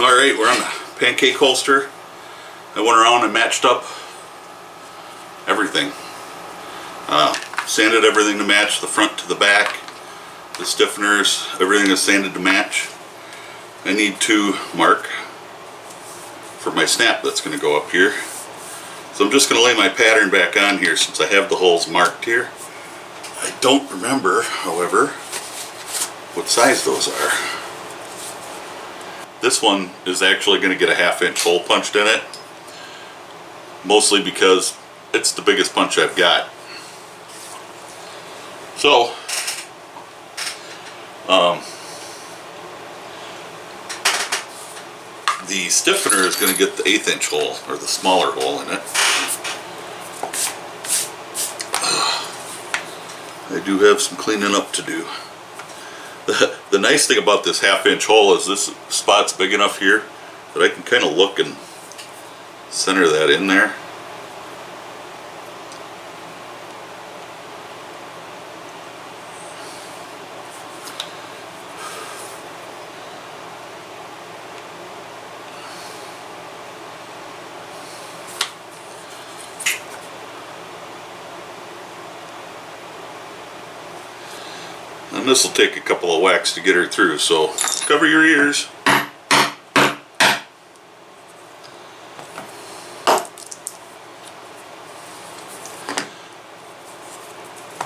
Alright, we're on the Pancake holster. I went around and matched up everything. Sanded everything to match, the front to the back, the stiffeners, everything is sanded to match. I need to mark for my snap that's going to go up here. So I'm just going to lay my pattern back on here since I have the holes marked here. I don't remember, however, what size those are. This one is actually going to get a 1/2 inch hole punched in it, mostly because it's the biggest punch I've got. So, the stiffener is going to get the 1/8 inch hole, or the smaller hole in it. I do have some cleaning up to do. The nice thing about this 1/2 inch hole is this spot's big enough here that I can kind of look and center that in there. And this will take a couple of whacks to get her through, so cover your ears.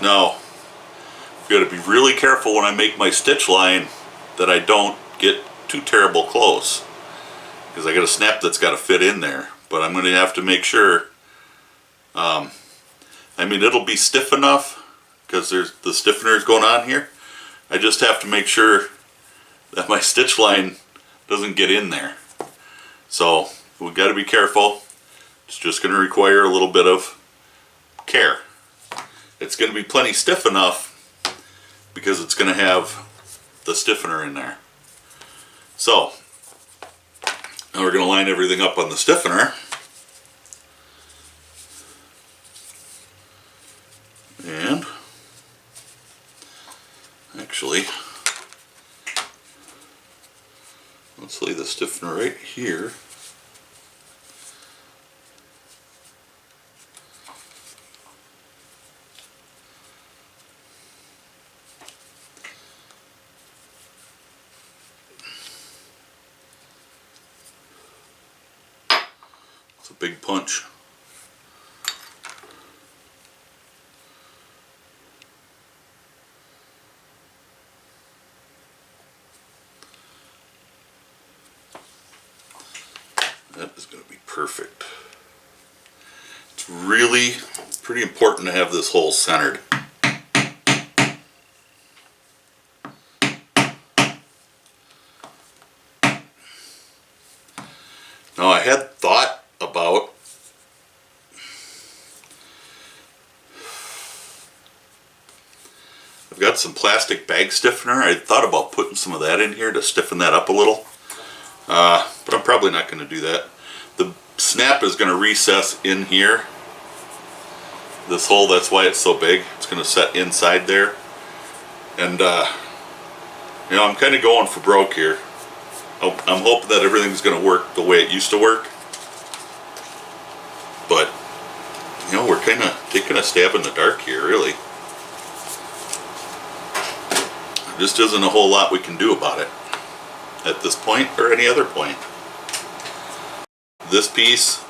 Now, I've got to be really careful when I make my stitch line that I don't get too terrible close, because I got a snap that's got to fit in there. But I'm going to have to make sure, I mean, it'll be stiff enough because there's the stiffeners going on here. I just have to make sure that my stitch line doesn't get in there. So we've got to be careful. It's just going to require a little bit of care. It's going to be plenty stiff enough because it's going to have the stiffener in there. So now we're going to line everything up on the stiffener. And actually, let's lay the stiffener right here. It's a big punch. That is going to be perfect. It's really pretty important to have this hole centered. Now I had thought about I've got some plastic bag stiffener. I thought about putting some of that in here to stiffen that up a little. But I'm probably not going to do that. The snap is going to recess in here. This hole, that's why it's so big. It's going to set inside there. And, you know, I'm kind of going for broke here. I'm hoping that everything's going to work the way it used to work. But, you know, we're kind of taking a stab in the dark here, really. There just isn't a whole lot we can do about it at this point or any other point. This piece,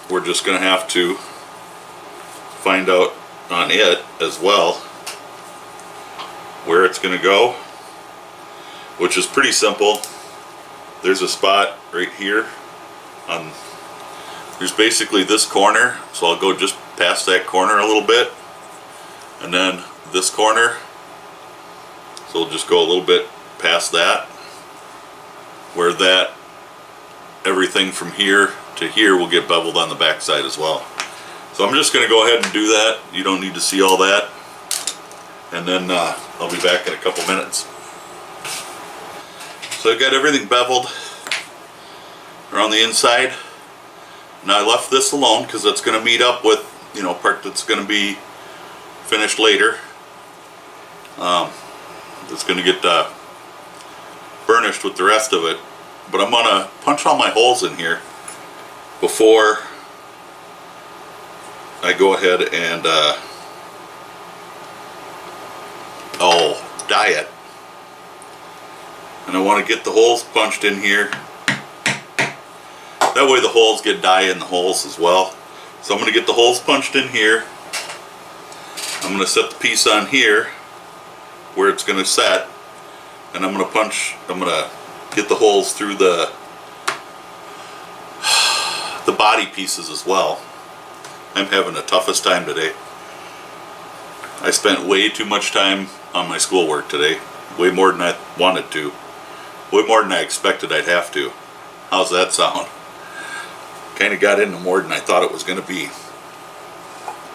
we're just going to have to find out on it as well where it's going to go, which is pretty simple. There's a spot right here on, there's basically this corner, so I'll go just past that corner a little bit, and then this corner, so we'll just go a little bit past that, where that everything from here to here will get beveled on the back side as well. So I'm just going to go ahead and do that. You don't need to see all that. And then I'll be back in a couple minutes. So I've got everything beveled around the inside. Now I left this alone because that's going to meet up with, you know, part that's going to be finished later. It's going to get burnished with the rest of it but I'm gonna punch all my holes in here before I go ahead and I'll dye it. And I want to get the holes punched in here. That way the holes get dye in the holes as well. So I'm going to get the holes punched in here. I'm going to set the piece on here where it's going to set. And I'm going to get the holes through the body pieces as well. I'm having the toughest time today. I spent way too much time on my schoolwork today. Way more than I wanted to. Way more than I expected I'd have to. How's that sound? Kind of got into more than I thought it was going to be.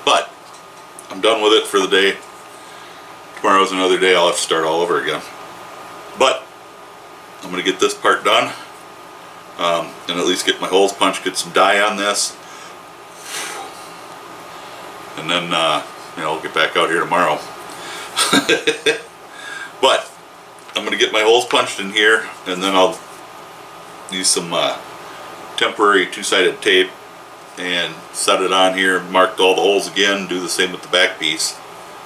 But I'm done with it for the day. Tomorrow's another day. I'll have to start all over again. But I'm going to get this part done. And at least get my holes punched, get some dye on this. And then, I'll get back out here tomorrow. But I'm going to get my holes punched in here, and then I'll use some temporary two-sided tape and set it on here, mark all the holes again, do the same with the back piece.